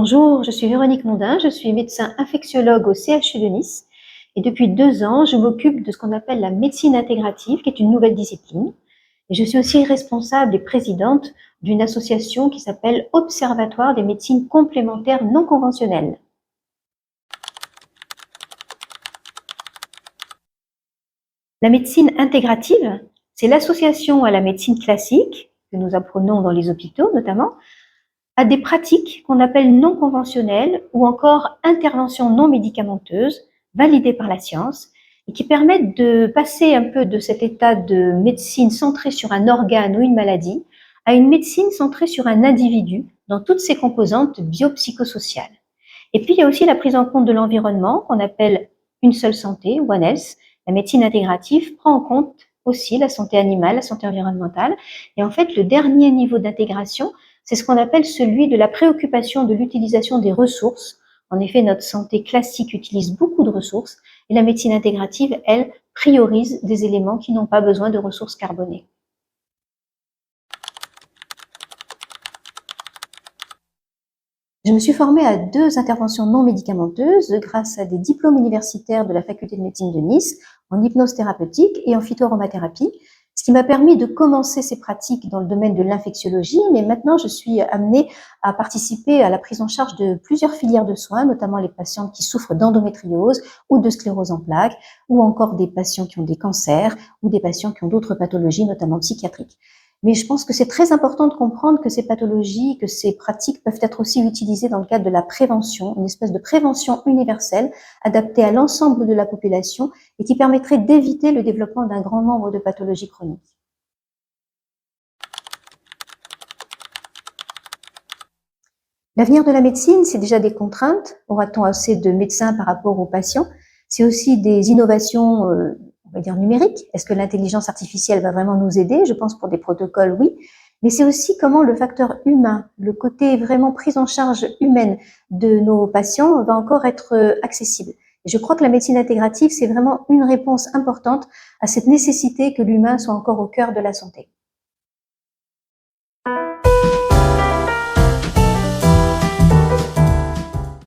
Bonjour, je suis Véronique Mondin, je suis médecin infectiologue au CHU de Nice et depuis 2 ans, je m'occupe de ce qu'on appelle la médecine intégrative, qui est une nouvelle discipline. Et je suis aussi responsable et présidente d'une association qui s'appelle Observatoire des médecines complémentaires non conventionnelles. La médecine intégrative, c'est l'association à la médecine classique, que nous apprenons dans les hôpitaux notamment, à des pratiques qu'on appelle non conventionnelles ou encore interventions non médicamenteuses validées par la science et qui permettent de passer un peu de cet état de médecine centrée sur un organe ou une maladie à une médecine centrée sur un individu dans toutes ses composantes biopsychosociales. Et puis il y a aussi la prise en compte de l'environnement qu'on appelle une seule santé, One Health. La médecine intégrative prend en compte aussi la santé animale, la santé environnementale. Et en fait, le dernier niveau d'intégration, c'est ce qu'on appelle celui de la préoccupation de l'utilisation des ressources. En effet, notre santé classique utilise beaucoup de ressources et la médecine intégrative, elle, priorise des éléments qui n'ont pas besoin de ressources carbonées. Je me suis formée à 2 interventions non médicamenteuses grâce à des diplômes universitaires de la faculté de médecine de Nice en hypnose thérapeutique et en phytoaromathérapie, ce qui m'a permis de commencer ces pratiques dans le domaine de l'infectiologie, mais maintenant je suis amenée à participer à la prise en charge de plusieurs filières de soins, notamment les patientes qui souffrent d'endométriose ou de sclérose en plaques, ou encore des patients qui ont des cancers ou des patients qui ont d'autres pathologies, notamment psychiatriques. Mais je pense que c'est très important de comprendre que ces pathologies, que ces pratiques peuvent être aussi utilisées dans le cadre de la prévention, une espèce de prévention universelle adaptée à l'ensemble de la population et qui permettrait d'éviter le développement d'un grand nombre de pathologies chroniques. L'avenir de la médecine, c'est déjà des contraintes. Aura-t-on assez de médecins par rapport aux patients? C'est aussi des innovations, on va dire numériques. Est-ce que l'intelligence artificielle va vraiment nous aider? Je pense pour des protocoles, oui. Mais c'est aussi comment le facteur humain, le côté vraiment prise en charge humaine de nos patients va encore être accessible. Et je crois que la médecine intégrative, c'est vraiment une réponse importante à cette nécessité que l'humain soit encore au cœur de la santé.